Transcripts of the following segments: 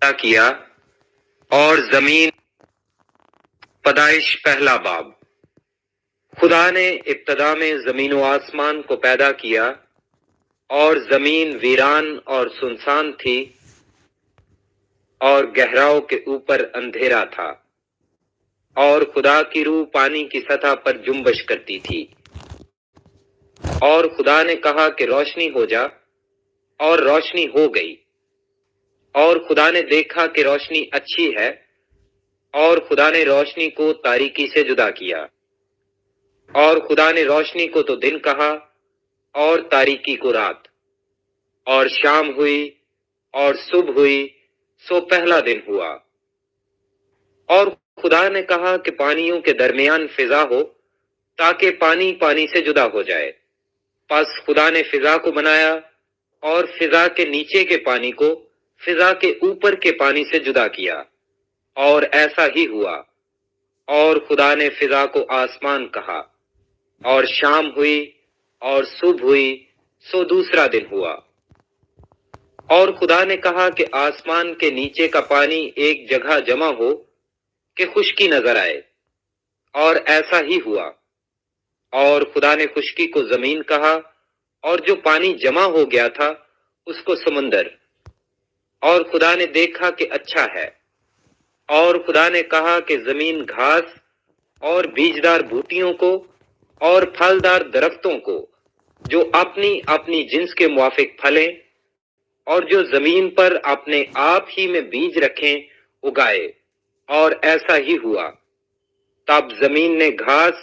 پیدا کیا اور زمین پیدائش پہلا باب۔ خدا نے ابتدا میں زمین و آسمان کو پیدا کیا اور زمین ویران اور سنسان تھی اور گہراؤں کے اوپر اندھیرا تھا اور خدا کی روح پانی کی سطح پر جنبش کرتی تھی۔ اور خدا نے کہا کہ روشنی ہو جا، اور روشنی ہو گئی۔ اور خدا نے دیکھا کہ روشنی اچھی ہے، اور خدا نے روشنی کو تاریکی سے جدا کیا۔ اور خدا نے روشنی کو تو دن کہا اور تاریکی کو رات۔ اور شام ہوئی اور صبح ہوئی، سو پہلا دن ہوا۔ اور خدا نے کہا کہ پانیوں کے درمیان فضا ہو، تاکہ پانی پانی سے جدا ہو جائے۔ پس خدا نے فضا کو بنایا اور فضا کے نیچے کے پانی کو فضا کے اوپر کے پانی سے جدا کیا، اور ایسا ہی ہوا۔ اور خدا نے فضا کو آسمان کہا۔ اور شام ہوئی اور صبح ہوئی، سو دوسرا دن ہوا۔ اور خدا نے کہا کہ آسمان کے نیچے کا پانی ایک جگہ جمع ہو کہ خشکی نظر آئے، اور ایسا ہی ہوا۔ اور خدا نے خشکی کو زمین کہا، اور جو پانی جمع ہو گیا تھا اس کو سمندر۔ اور خدا نے دیکھا کہ اچھا ہے۔ اور خدا نے کہا کہ زمین گھاس اور بیجدار بوٹیوں کو اور پھلدار درختوں کو جو اپنی اپنی جنس کے موافق پھلیں اور جو زمین پر اپنے آپ ہی میں بیج رکھیں اگائے، اور ایسا ہی ہوا۔ تب زمین نے گھاس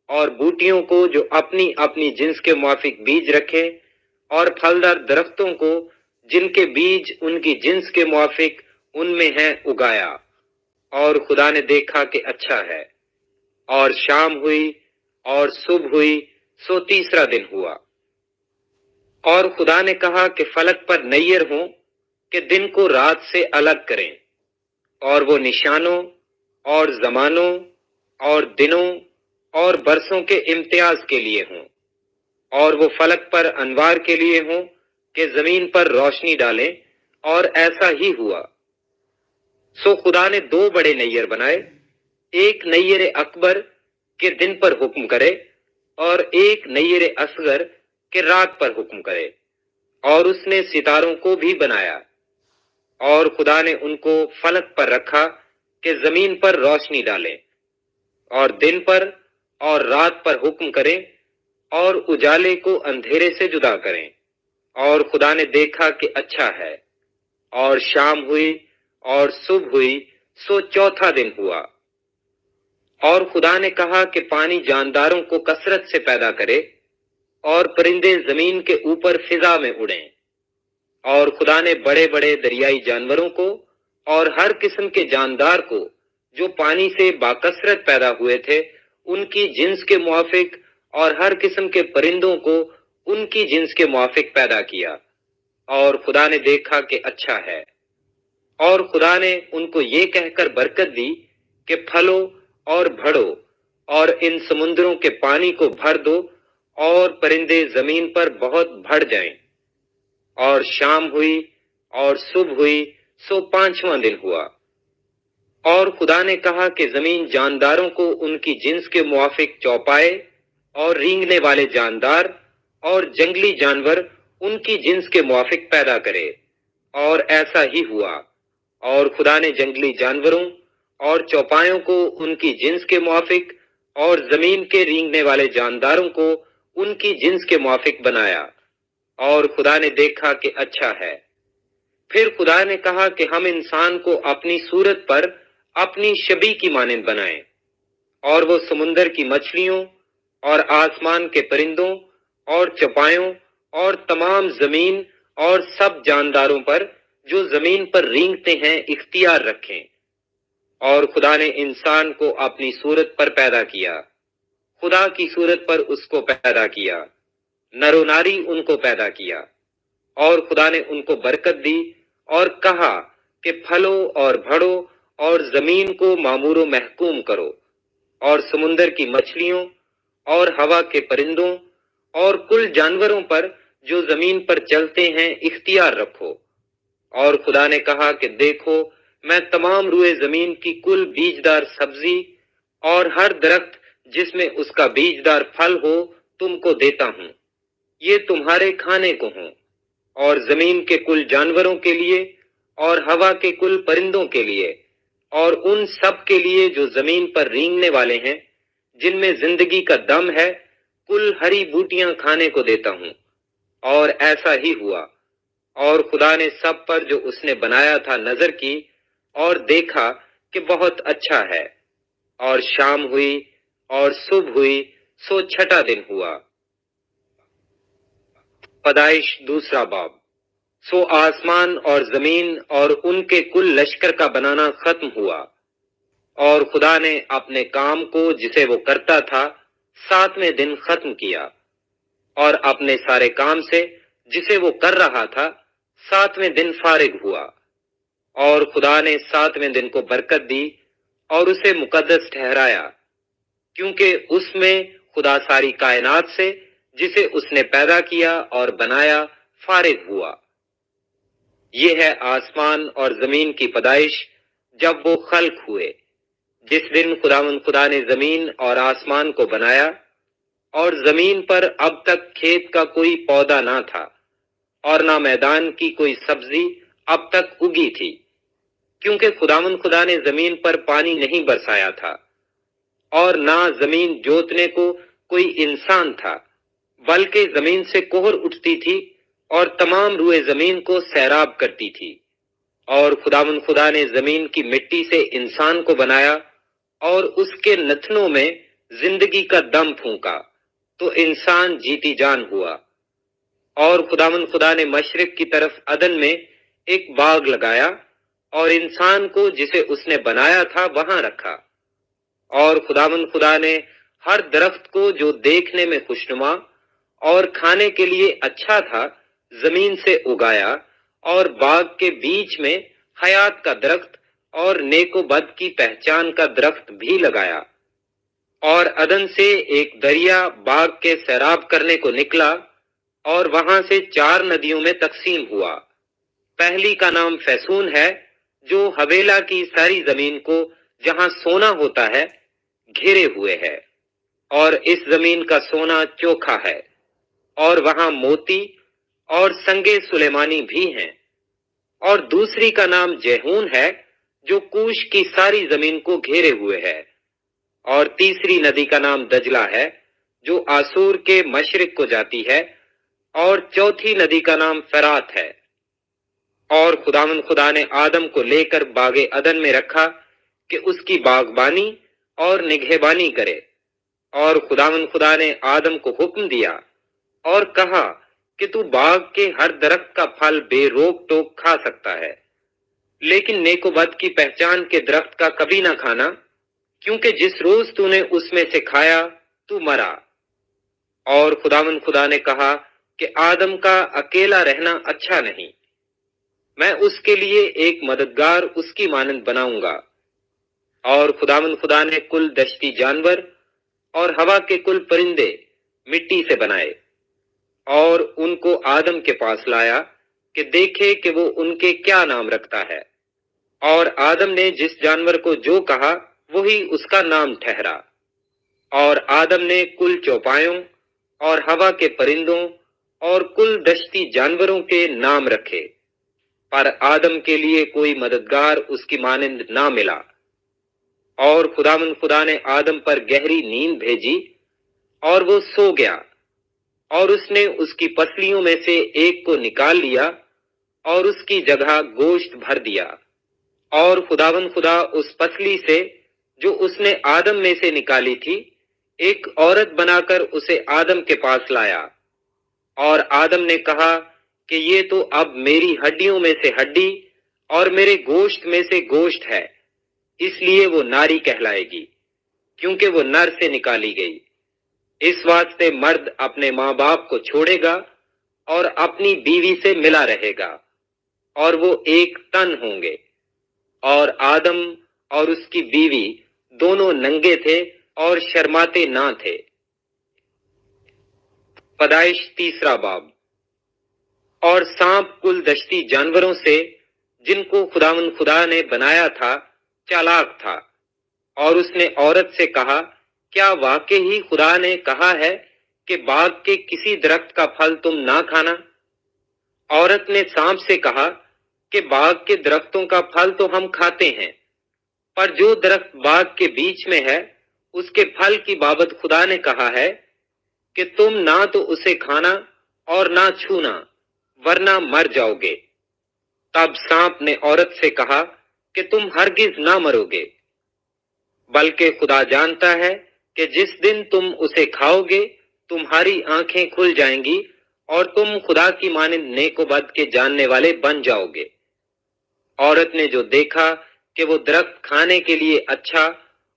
اور بوٹیوں کو جو اپنی اپنی جنس کے موافق بیج رکھیں اور پھلدار درختوں کو جن کے بیج ان کی جنس کے موافق ان میں ہیں اگایا، اور خدا نے دیکھا کہ اچھا ہے۔ اور شام ہوئی اور صبح ہوئی، سو تیسرا دن ہوا۔ اور خدا نے کہا کہ فلک پر نیر ہوں کہ دن کو رات سے الگ کریں، اور وہ نشانوں اور زمانوں اور دنوں اور برسوں کے امتیاز کے لیے ہوں، اور وہ فلک پر انوار کے لیے ہوں کہ زمین پر روشنی ڈالیں، اور ایسا ہی ہوا۔ سو خدا نے دو بڑے نیر بنائے، ایک نیر اکبر کہ دن پر حکم کرے، اور ایک نیر اصغر کہ رات پر حکم کرے۔ اور اس نے ستاروں کو بھی بنایا۔ اور خدا نے ان کو فلک پر رکھا کہ زمین پر روشنی ڈالیں، اور دن پر اور رات پر حکم کریں، اور اجالے کو اندھیرے سے جدا کریں۔ اور خدا نے دیکھا کہ اچھا ہے۔ اور شام ہوئی اور صبح ہوئی، سو چوتھا دن ہوا۔ اور خدا نے کہا کہ پانی جانداروں کو کثرت سے پیدا کرے، اور پرندے زمین کے اوپر فضا میں اڑیں۔ اور خدا نے بڑے بڑے دریائی جانوروں کو اور ہر قسم کے جاندار کو جو پانی سے باکثرت پیدا ہوئے تھے ان کی جنس کے موافق، اور ہر قسم کے پرندوں کو ان کی جنس کے موافق پیدا کیا، اور خدا نے دیکھا کہ اچھا ہے۔ اور خدا نے ان کو یہ کہہ کر برکت دی کہ پھلو اور بڑھو، اور ان سمندروں کے پانی کو بھر دو، اور پرندے زمین پر بہت بڑھ جائیں۔ اور شام ہوئی اور صبح ہوئی، سو پانچواں دن ہوا۔ اور خدا نے کہا کہ زمین جانداروں کو ان کی جنس کے موافق چوپائے، اور رینگنے والے جاندار اور جنگلی جانور ان کی جنس کے موافق پیدا کرے، اور ایسا ہی ہوا۔ اور خدا نے جنگلی جانوروں اور چوپایوں کو ان کی جنس کے موافق، اور زمین کے رینگنے والے جانداروں کو ان کی جنس کے موافق بنایا، اور خدا نے دیکھا کہ اچھا ہے۔ پھر خدا نے کہا کہ ہم انسان کو اپنی صورت پر اپنی شبیہ کی مانند بنائیں، اور وہ سمندر کی مچھلیوں اور آسمان کے پرندوں اور چوپایوں اور تمام زمین اور سب جانداروں پر جو زمین پر رینگتے ہیں اختیار رکھیں۔ اور خدا نے انسان کو اپنی صورت پر پیدا کیا، خدا کی صورت پر اس کو پیدا کیا، نر و ناری ان کو پیدا کیا۔ اور خدا نے ان کو برکت دی اور کہا کہ پھلو اور بڑھو، اور زمین کو معمور و محکوم کرو، اور سمندر کی مچھلیوں اور ہوا کے پرندوں اور کل جانوروں پر جو زمین پر چلتے ہیں اختیار رکھو۔ اور خدا نے کہا کہ دیکھو میں تمام روئے زمین کی کل بیجدار سبزی اور ہر درخت جس میں اس کا بیجدار پھل ہو تم کو دیتا ہوں، یہ تمہارے کھانے کو ہوں، اور زمین کے کل جانوروں کے لیے اور ہوا کے کل پرندوں کے لیے اور ان سب کے لیے جو زمین پر رینگنے والے ہیں جن میں زندگی کا دم ہے، کل ہری بوٹیاں کھانے کو دیتا ہوں۔ اور ایسا ہی ہوا۔ اور خدا نے سب پر جو اس نے بنایا تھا نظر کی اور دیکھا کہ بہت اچھا ہے۔ اور شام ہوئی اور صبح ہوئی، سو چھٹا دن ہوا۔ پیدائش دوسرا باب۔ سو آسمان اور زمین اور ان کے کل لشکر کا بنانا ختم ہوا، اور خدا نے اپنے کام کو جسے وہ کرتا تھا 7ویں دن ختم کیا، اور اپنے سارے کام سے جسے وہ کر رہا تھا 7ویں دن فارغ ہوا۔ اور خدا نے 7ویں دن کو برکت دی اور اسے مقدس ٹھہرایا، کیونکہ اس میں خدا ساری کائنات سے جسے اس نے پیدا کیا اور بنایا فارغ ہوا۔ یہ ہے آسمان اور زمین کی پیدائش جب وہ خلق ہوئے، جس دن خدا نے زمین اور آسمان کو بنایا، اور زمین پر اب تک کھیت کا کوئی پودا نہ تھا اور نہ میدان کی کوئی سبزی اب تک اگی تھی، کیونکہ خدا نے زمین پر پانی نہیں برسایا تھا، اور نہ زمین جوتنے کو کوئی انسان تھا، بلکہ زمین سے کوہر اٹھتی تھی اور تمام روئے زمین کو سیراب کرتی تھی۔ اور خدا نے زمین کی مٹی سے انسان کو بنایا اور اس کے نتنوں میں زندگی کا دم پھونکا، تو انسان جیتی جان ہوا۔ اور خدا نے مشرق کی طرف عدن میں ایک باغ لگایا اور انسان کو جسے اس نے بنایا تھا وہاں رکھا۔ اور خدا نے ہر درخت کو جو دیکھنے میں خوشنما اور کھانے کے لیے اچھا تھا زمین سے اگایا، اور باغ کے بیچ میں حیات کا درخت اور نیک و بد کی پہچان کا درخت بھی لگایا۔ اور عدن سے ایک دریا باغ کے سیراب کرنے کو نکلا اور وہاں سے 4 ندیوں میں تقسیم ہوا۔ پہلی کا نام فیسون ہے، جو حویلا کی ساری زمین کو جہاں سونا ہوتا ہے گھیرے ہوئے ہے، اور اس زمین کا سونا چوکھا ہے، اور وہاں موتی اور سنگے سلیمانی بھی ہیں۔ اور دوسری کا نام جہون ہے، جو کوش کی ساری زمین کو گھیرے ہوئے ہے۔ اور تیسری ندی کا نام دجلہ ہے، جو آسور کے مشرق کو جاتی ہے۔ اور چوتھی ندی کا نام فرات ہے۔ اور خدا نے آدم کو لے کر باغ عدن میں رکھا کہ اس کی باغبانی اور نگہبانی کرے۔ اور خدا نے آدم کو حکم دیا اور کہا کہ تو باغ کے ہر درخت کا پھل بے روک ٹوک کھا سکتا ہے، لیکن نیک و بد کی پہچان کے درخت کا کبھی نہ کھانا، کیونکہ جس روز تو نے اس میں سے کھایا تو مرا۔ اور خدا نے کہا کہ آدم کا اکیلا رہنا اچھا نہیں، میں اس کے لیے ایک مددگار اس کی مانند بناؤں گا۔ اور خدا نے کل دشتی جانور اور ہوا کے کل پرندے مٹی سے بنائے، اور ان کو آدم کے پاس لایا کہ دیکھے کہ وہ ان کے کیا نام رکھتا ہے۔ اور آدم نے جس جانور کو جو کہا وہی اس کا نام ٹھہرا۔ اور آدم نے کل چوپایوں اور ہوا کے پرندوں اور کل دشتی جانوروں کے نام رکھے، پر آدم کے لیے کوئی مددگار اس کی مانند نہ ملا۔ اور خدا نے آدم پر گہری نیند بھیجی اور وہ سو گیا، اور اس نے اس کی پسلیوں میں سے ایک کو نکال لیا اور اس کی جگہ گوشت بھر دیا۔ اور خدا اس پسلی سے جو اس نے آدم میں سے نکالی تھی ایک عورت بنا کر اسے آدم کے پاس لایا۔ اور آدم نے کہا کہ یہ تو اب میری ہڈیوں میں سے ہڈی اور میرے گوشت میں سے گوشت ہے، اس لیے وہ ناری کہلائے گی، کیونکہ وہ نر سے نکالی گئی۔ اس واسطے مرد اپنے ماں باپ کو چھوڑے گا اور اپنی بیوی سے ملا رہے گا، اور وہ ایک تن ہوں گے۔ اور آدم اور اس کی بیوی دونوں ننگے تھے اور شرماتے نہ تھے۔ پیدائش تیسرا باب۔ اور سانپ کل دشتی جانوروں سے جن کو خداوند خدا نے بنایا تھا چالاک تھا، اور اس نے عورت سے کہا، کیا واقعی ہی خدا نے کہا ہے کہ باغ کے کسی درخت کا پھل تم نہ کھانا؟ عورت نے سانپ سے کہا کہ باغ کے درختوں کا پھل تو ہم کھاتے ہیں، پر جو درخت باغ کے بیچ میں ہے اس کے پھل کی بابت خدا نے کہا ہے کہ تم نہ تو اسے کھانا اور نہ چھونا، ورنہ مر جاؤ گے۔ تب سانپ نے عورت سے کہا کہ تم ہرگز نہ مرو گے، بلکہ خدا جانتا ہے کہ جس دن تم اسے کھاؤ گے تمہاری آنکھیں کھل جائیں گی اور تم خدا کی مانند نیک و بد کے جاننے والے بن جاؤ گے۔ عورت نے جو دیکھا کہ وہ درخت کھانے کے لیے اچھا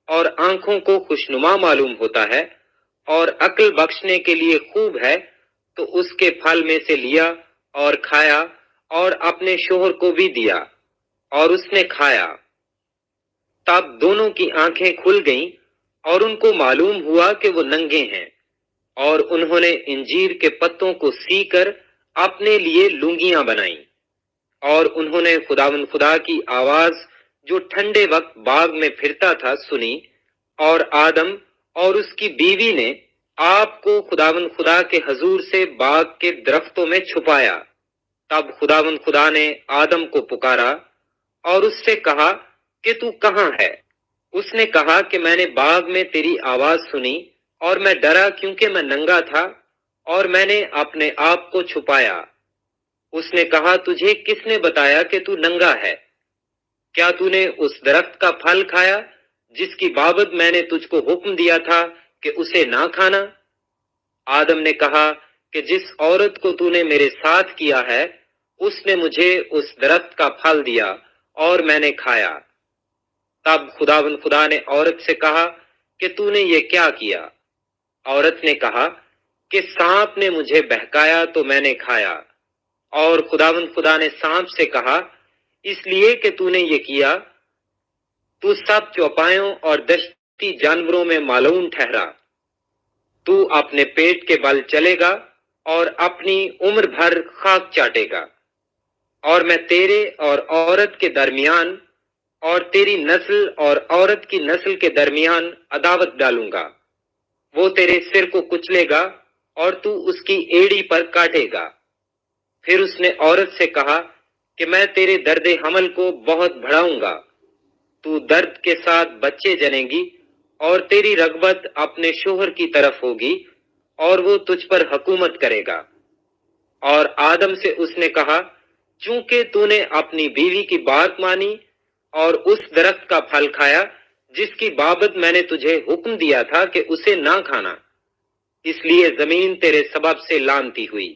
اور آنکھوں کو خوشنما معلوم ہوتا ہے اور عقل بخشنے کے لیے خوب ہے، تو اس کے پھل میں سے لیا اور کھایا اور اپنے شوہر کو بھی دیا، اور اس نے کھایا۔ تب دونوں کی آنکھیں کھل گئیں اور ان کو معلوم ہوا کہ وہ ننگے ہیں، اور انہوں نے انجیر کے پتوں کو سی کر اپنے لیے لنگیاں بنائیں، اور انہوں نے خداوند خدا کی آواز جو ٹھنڈے وقت باغ میں پھرتا تھا سنی، اور آدم اور اس کی بیوی نے آپ کو خداوند خدا کے حضور سے باغ کے درختوں میں چھپایا۔ تب خداوند خدا نے آدم کو پکارا اور اس سے کہا کہ تو کہاں ہے؟ اس نے کہا کہ میں نے باغ میں تیری آواز سنی اور میں ڈرا کیونکہ میں ننگا تھا اور میں نے اپنے آپ کو چھپایا۔ اس نے کہا تجھے کس نے بتایا کہ تو ننگا ہے؟ کیا تو نے اس درخت کا پھل کھایا جس کی بابت میں نے تجھ کو حکم دیا تھا کہ اسے نہ کھانا؟ آدم نے کہا کہ جس عورت کو تو نے میرے ساتھ کیا ہے اس نے مجھے اس درخت کا پھل دیا اور میں نے کھایا۔ تب خداوند خدا نے عورت سے کہا کہ تو نے یہ کیا کیا؟ عورت نے کہا کہ سانپ نے مجھے بہکایا تو میں نے کھایا۔ اور خداوند خدا نے سانپ سے کہا اس لیے کہ تو نے یہ کیا تو سب چوپایوں اور دشتی جانوروں میں مالون ٹھہرا، تو اپنے پیٹ کے بل چلے گا اور اپنی عمر بھر خاک چاٹے گا، اور میں تیرے اور عورت کے درمیان اور تیری نسل اور عورت کی نسل کے درمیان عداوت ڈالوں گا، وہ تیرے سر کو کچلے گا اور تو اس کی ایڑی پر کاٹے گا۔ پھر اس نے عورت سے کہا کہ میں تیرے درد حمل کو بہت بڑھاؤں گا، تو درد کے ساتھ بچے جنیں گی اور تیری رغبت اپنے شوہر کی طرف ہوگی اور وہ تجھ پر حکومت کرے گا۔ اور آدم سے اس نے کہا چونکہ تو نے اپنی بیوی کی بات مانی اور اس درخت کا پھل کھایا جس کی بابت میں نے تجھے حکم دیا تھا کہ اسے نہ کھانا، اس لیے زمین تیرے سبب سے لعنتی ہوئی،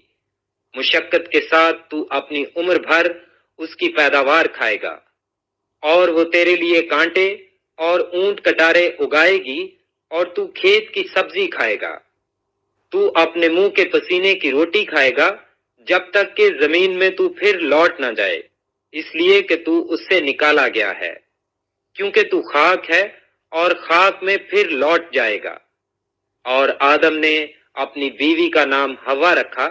مشقت کے ساتھ تو اپنی عمر بھر اس کی پیداوار کھائے گا، اور وہ تیرے لیے کانٹے اور اونٹ کٹارے اگائے گی اور تو کھیت کی سبزی کھائے گا۔ تو اپنے منہ کے پسینے کی روٹی کھائے گا جب تک کہ زمین میں تو پھر لوٹ نہ جائے، اس لیے کہ تو اس سے نکالا گیا ہے، کیونکہ تو خاک ہے اور خاک میں پھر لوٹ جائے گا۔ اور آدم نے اپنی بیوی کا نام حوا رکھا،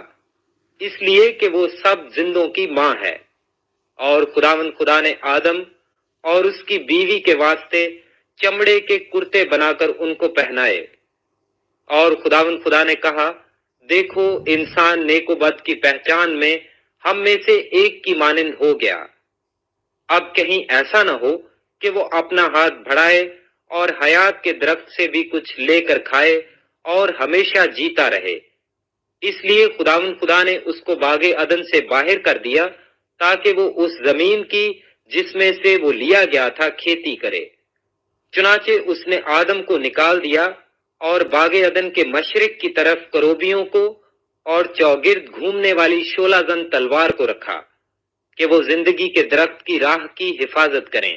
اس لیے کہ وہ سب زندوں کی ماں ہے۔ اور خداوند خدا نے آدم اور اس کی بیوی کے واسطے چمڑے کے کرتے بنا کر ان کو پہنائے۔ اور خداوند خدا نے کہا دیکھو انسان نیک و بد کی پہچان میں ہم میں سے ایک کی مانند ہو گیا، اب کہیں ایسا نہ ہو کہ وہ اپنا ہاتھ بڑھائے اور حیات کے درخت سے بھی کچھ لے کر کھائے اور ہمیشہ جیتا رہے۔ اس لیے خداوند خدا نے اس کو باغ عدن سے باہر کر دیا تاکہ وہ اس زمین کی جس میں سے وہ لیا گیا تھا کھیتی کرے۔ چنانچہ اس نے آدم کو نکال دیا اور باغ عدن کے مشرق کی طرف کروبیوں کو اور چوگرد گھومنے والی شولہ زن تلوار کو رکھا کہ وہ زندگی کے درخت کی راہ کی حفاظت کریں۔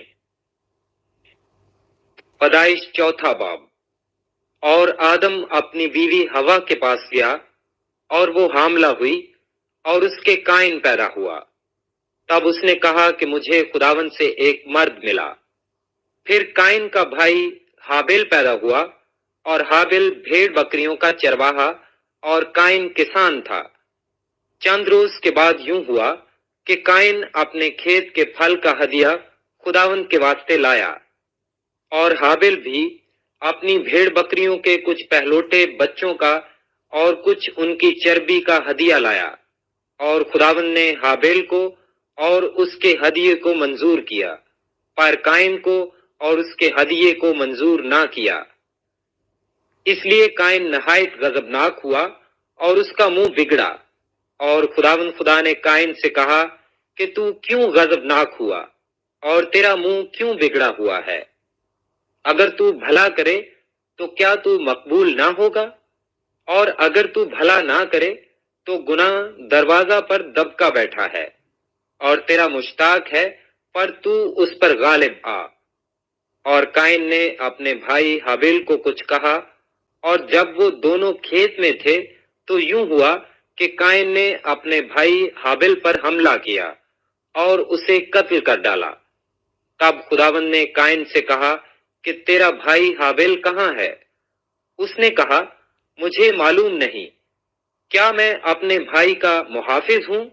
پیدائش چوتھا باب۔ اور آدم اپنی بیوی حوا کے پاس گیا اور وہ حاملہ ہوئی اور اس کے قائن پیدا ہوا۔ تب اس نے کہا کہ مجھے خداوند سے ایک مرد ملا۔ پھر قائن کا بھائی ہابیل پیدا ہوا، اور ہابیل بھیڑ بکریوں کا چرواہا اور قائن کسان تھا۔ چند روز کے بعد یوں ہوا کہ قائن اپنے کھیت کے پھل کا ہدیہ خداوند کے واسطے لایا، اور حابل بھی اپنی بھیڑ بکریوں کے کچھ پہلوٹے بچوں کا اور کچھ ان کی چربی کا ہدیہ لایا، اور خداوند نے حابل کو اور اس کے ہدیے کو منظور کیا، پر قائن کو اور اس کے ہدیے کو منظور نہ کیا۔ اس لیے قائن نہایت غضبناک ہوا اور اس کا منہ بگڑا، اور خداوند خدا نے قائن سے کہا کہ تو کیوں غضبناک ہوا اور تیرا منہ کیوں بگڑا ہوا ہے؟ اگر تو بھلا کرے تو کیا تو مقبول نہ ہوگا؟ اور اگر تو بھلا نہ کرے تو گناہ دروازہ پر دبکا بیٹھا ہے، اور تیرا مشتاق ہے، پر تو اس پر غالب آ۔ اور قائن نے اپنے بھائی حابیل کو کچھ کہا، اور جب وہ دونوں کھیت میں تھے تو یوں ہوا کہ قائن نے اپنے بھائی حابیل پر حملہ کیا اور اسے قتل کر ڈالا۔ تب خداوند نے قائن سے کہا کہ تیرا بھائی حابیل کہاں ہے؟ اس نے کہا، مجھے معلوم نہیں، کیا میں اپنے بھائی کا محافظ ہوں؟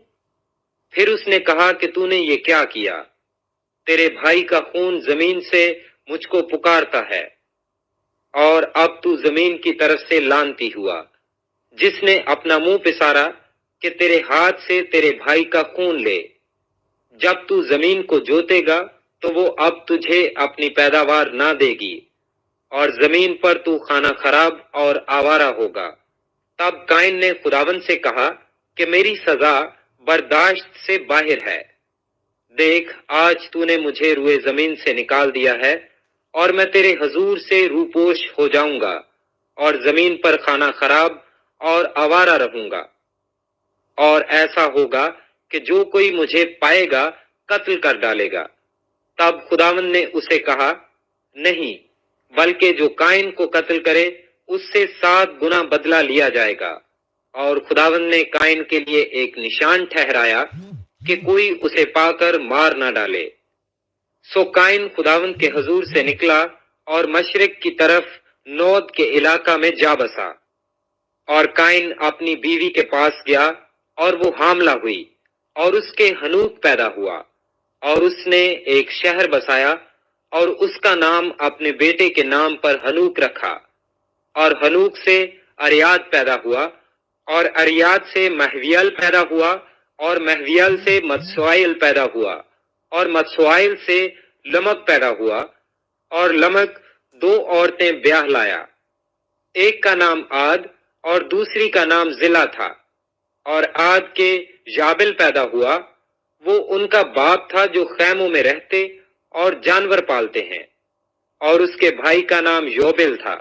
پھر اس نے کہا کہ تو نے یہ کیا کیا؟ تیرے بھائی کا خون زمین سے مجھ کو پکارتا ہے، اور اب تو زمین کی طرف سے لعنتی ہوا، جس نے اپنا منہ پسارا کہ تیرے ہاتھ سے تیرے بھائی کا خون لے۔ جب تو زمین کو جوتے گا تو وہ اب تجھے اپنی پیداوار نہ دے گی، اور زمین پر تو کھانا خراب اور آوارہ ہوگا۔ تب قائن نے خداوند سے کہا کہ میری سزا برداشت سے باہر ہے۔ دیکھ، آج تو نے مجھے روئے زمین سے نکال دیا ہے، اور میں تیرے حضور سے روپوش ہو جاؤں گا، اور زمین پر کھانا خراب اور آوارہ رہوں گا۔ اور ایسا ہوگا کہ جو کوئی مجھے پائے گا قتل کر ڈالے گا۔ تب خداوند نے اسے کہا، نہیں، بلکہ جو قائن کو قتل کرے اس سے 7 گنا بدلہ لیا جائے گا۔ اور خداوند نے قائن کے لیے ایک نشان ٹھہرایا کہ کوئی اسے پا کر مار نہ ڈالے۔ سو قائن خداوند کے حضور سے نکلا اور مشرق کی طرف نود کے علاقہ میں جا بسا۔ اور قائن اپنی بیوی کے پاس گیا، اور وہ حاملہ ہوئی، اور اس کے ہنوک پیدا ہوا، اور اس نے ایک شہر بسایا، اور اس کا نام اپنے بیٹے کے نام پر ہنوک رکھا۔ اور ہنوک سے اریاد پیدا ہوا، اور اریاد سے مہویل پیدا ہوا، اور مہویل سے متسوائل پیدا ہوا، اور متسوائل سے لمک پیدا ہوا، اور لمک 2 عورتیں بیاہ لایا۔ ایک کا نام عاد اور دوسری کا نام زلا تھا۔ اور عاد کے جابل پیدا ہوا، وہ ان کا باپ تھا جو خیموں میں رہتے اور جانور پالتے ہیں۔ اور اس کے بھائی کا نام یوبل تھا،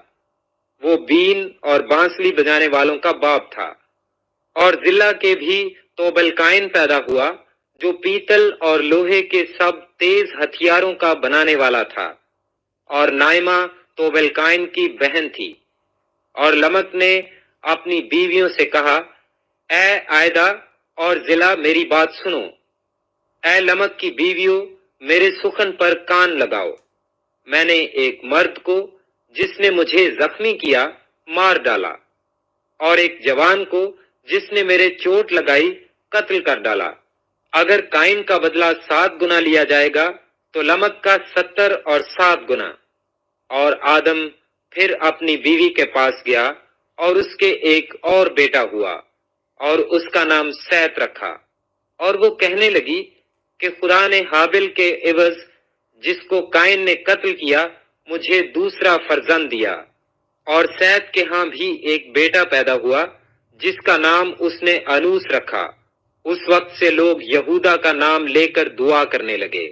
وہ بین اور بانسلی بجانے والوں کا باپ تھا۔ اور زلا کے بھی توبل قائن پیدا ہوا، جو پیتل اور لوہے کے سب تیز ہتھیاروں کا بنانے والا تھا۔ اور نائمہ توبل قائن کی بہن تھی۔ اور لمک نے اپنی بیویوں سے کہا، اے عائدہ اور زلا، میری بات سنو۔ اے لمک کی بیویوں، میرے سخن پر کان لگاؤ۔ میں نے ایک مرد کو جس نے مجھے زخمی کیا مار ڈالا، اور ایک جوان کو جس نے میرے چوٹ لگائی قتل کر ڈالا۔ اگر قائن کا بدلہ 7 گنا لیا جائے گا تو لمک کا 70 اور 7 گنا۔ اور آدم پھر اپنی بیوی کے پاس گیا، اور اس کے ایک اور بیٹا ہوا، اور اس کا نام سیت رکھا۔ اور وہ کہنے لگی کہ خدا نے حابل کے عوض جس کو قائن نے قتل کیا مجھے دوسرا فرزند دیا۔ اور سیت کے ہاں بھی ایک بیٹا پیدا ہوا جس کا نام اس نے انوس رکھا۔ اس وقت سے لوگ یہودا کا نام لے کر دعا کرنے لگے۔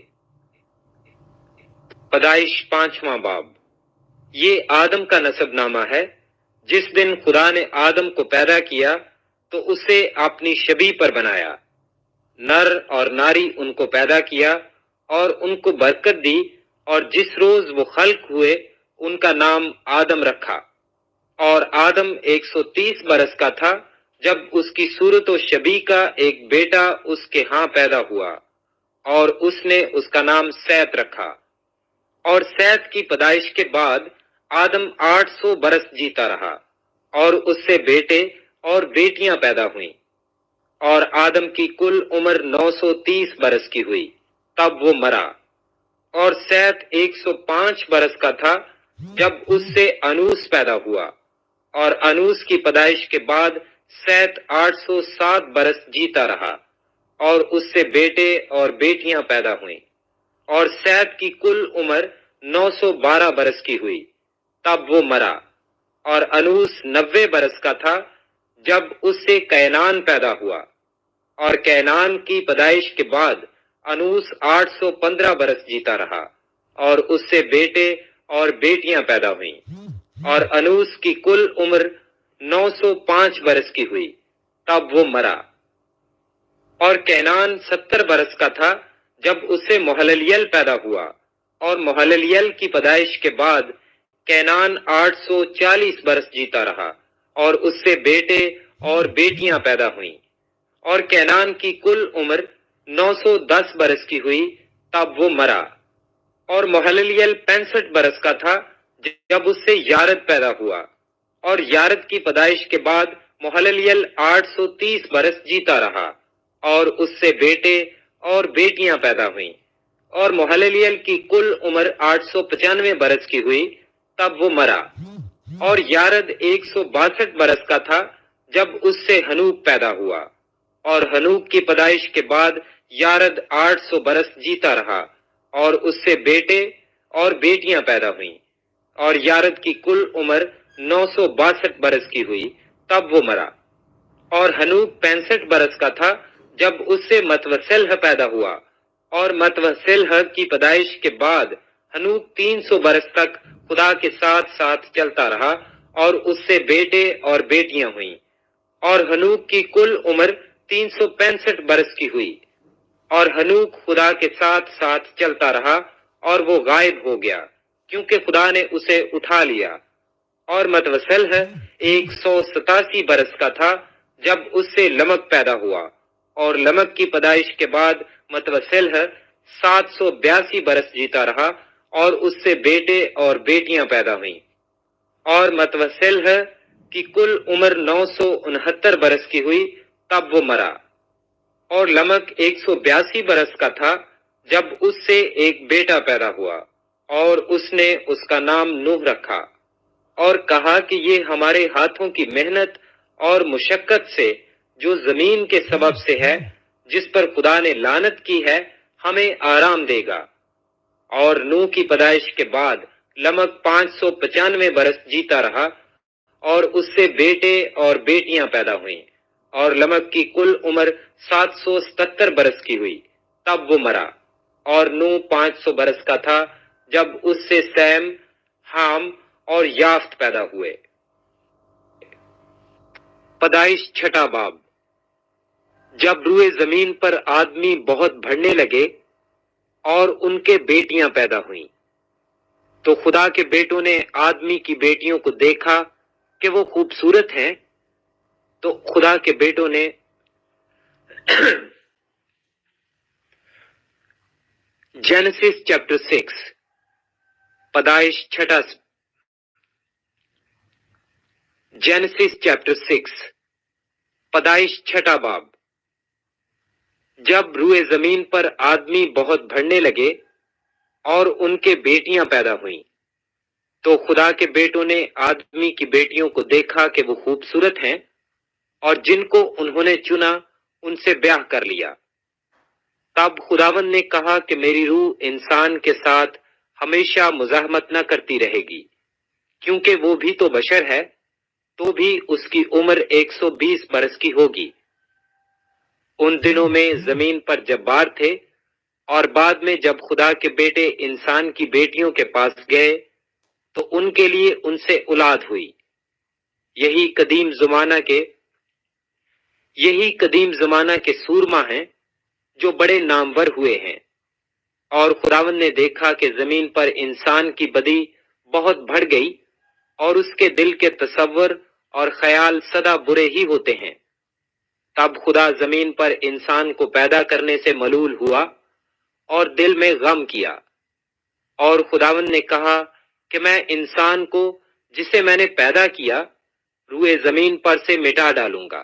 پیدائش 5واں باب۔ یہ آدم کا نسب نامہ ہے۔ جس دن خدا نے آدم کو پیدا کیا تو اسے اپنی شبیہ پر بنایا، نر اور ناری ان کو پیدا کیا اور ان کو برکت دی، اور جس روز وہ خلق ہوئے ان کا نام آدم رکھا۔ اور آدم 130 برس کا تھا جب اس کی صورت و شبیہ کا ایک بیٹا اس کے ہاں پیدا ہوا، اور اس نے اس کا نام سیت رکھا۔ اور سیت کی پیدائش کے بعد آدم 800 برس جیتا رہا، اور اس سے بیٹے اور بیٹیاں پیدا ہوئیں۔ اور آدم کی کل عمر 930 برس کی ہوئی، تب وہ مرا۔ اور سیت 105 برس کا تھا جب اس سے انوس پیدا ہوا، اور انوس کی پیدائش کے بعد سیت 807 برس جیتا رہا، اور اس سے بیٹے اور بیٹیاں پیدا ہوئیں۔ اور سیت کی کل عمر 912 برس کی ہوئی، تب وہ مرا۔ اور انوس 90 برس کا تھا جب اس سے کینان پیدا ہوا، اور کینان کی پیدائش کے بعد انوس 815 برس جیتا رہا، اور اس سے بیٹے اور بیٹیاں پیدا ہوئیں۔ اور انوس کی کل عمر 905 برس کی ہوئی، تب وہ مرا۔ اور کینان 70 برس کا تھا جب اس سے مہللیل پیدا ہوا، اور مہللیل کی پیدائش کے بعد کینان 840 برس جیتا رہا، اور اس سے بیٹے اور بیٹیاں پیدا ہوئیں۔ اور کینان کی کل عمر 910 برس کی ہوئی، تب وہ مرا۔ اور مہللیل 65 برس کا تھا جب اس سے یارد پیدا ہوا، اور یارد کی پیدائش کے بعد مہللیل 830 برس جیتا رہا، اور اس سے بیٹے اور بیٹیاں پیدا ہوئیں۔ اور مہللیل کی کل عمر 895 برس کی ہوئی، تب وہ مرا۔ اور یارد 162 برس کا تھا جب اس سے ہنوک پیدا ہوا، اور ہنوک کی پیدائش کے بعد یارد 800 برس جیتا رہا، اور اس سے بیٹے اور بیٹیاں پیدا ہوئیں۔ اور یارد کی کل عمر 962 برس کی ہوئی، تب وہ مرا۔ اور ہنوک 65 برس کا تھا جب اس سے متوسلہ پیدا ہوا، اور متوسلہ کی پیدائش کے بعد ہنوک 300 برس تک خدا کے ساتھ ساتھ چلتا رہا، اور اس سے بیٹے اور بیٹیاں ہوئیں۔ اور ہنوک کی کل عمر 365 برس کی ہوئی، اور ہنوک خدا کے ساتھ ساتھ چلتا رہا، اور وہ غائب ہو گیا کیونکہ خدا نے اسے اٹھا لیا۔ اور متوسلہ 187 برس کا تھا جب اس سے لمک پیدا ہوا، اور لمک کی پیدائش کے بعد متوسلہ 782 برس جیتا رہا، اور اس سے بیٹے اور بیٹیاں پیدا ہوئیں۔ اور متوسلہ کی کل عمر 969 برس کی ہوئی، تب وہ مرا۔ اور لمک 182 برس کا تھا جب اس سے ایک بیٹا پیدا ہوا، اور اس نے اس کا نام نوح رکھا، اور کہا کہ یہ ہمارے ہاتھوں کی محنت اور مشقت سے جو زمین کے سبب سے ہے، جس پر خدا نے لعنت کی ہے، ہمیں آرام دے گا۔ اور نوح کی پیدائش کے بعد لمک 595 برس جیتا رہا، اور اس سے بیٹے اور بیٹیاں پیدا ہوئیں۔ اور لمک کی کل عمر 777 برس کی ہوئی، تب وہ مرا۔ اور نوح 500 برس کا تھا جب اس سے سیم، حام اور یافت پیدا ہوئے۔ پیدائش چھٹا باب۔ جب روئے زمین پر آدمی بہت بڑھنے لگے اور ان کے بیٹیاں پیدا ہوئیں، تو خدا کے بیٹوں نے آدمی کی بیٹیوں کو دیکھا کہ وہ خوبصورت ہیں، تو خدا کے بیٹوں نے جینیسس چیپٹر 6، پیدائش چھٹا، جینیسس چیپٹر 6، پیدائش چھٹا باب۔ جب روئے زمین پر آدمی بہت بڑھنے لگے اور ان کے بیٹیاں پیدا ہوئیں، تو خدا کے بیٹوں نے آدمی کی بیٹیوں کو دیکھا کہ وہ خوبصورت ہیں، اور جن کو انہوں نے چنا ان سے بیاہ کر لیا۔ تب خداوند نے کہا کہ میری روح انسان کے ساتھ ہمیشہ مزاحمت نہ کرتی رہے گی، کیونکہ وہ بھی تو بشر ہے، تو بھی اس کی عمر 120 برس کی ہوگی۔ ان دنوں میں زمین پر جبار تھے، اور بعد میں جب خدا کے بیٹے انسان کی بیٹیوں کے پاس گئے تو ان کے لیے ان سے اولاد ہوئی۔ یہی قدیم زمانہ کے سورما ہیں جو بڑے نامور ہوئے ہیں۔ اور خداوند نے دیکھا کہ زمین پر انسان کی بدی بہت بڑھ گئی، اور اس کے دل کے تصور اور خیال سدا برے ہی ہوتے ہیں۔ تب خدا زمین پر انسان کو پیدا کرنے سے ملول ہوا اور دل میں غم کیا، اور خداوند نے کہا کہ میں انسان کو جسے میں نے پیدا کیا روئے زمین پر سے مٹا ڈالوں گا۔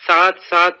7-7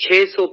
600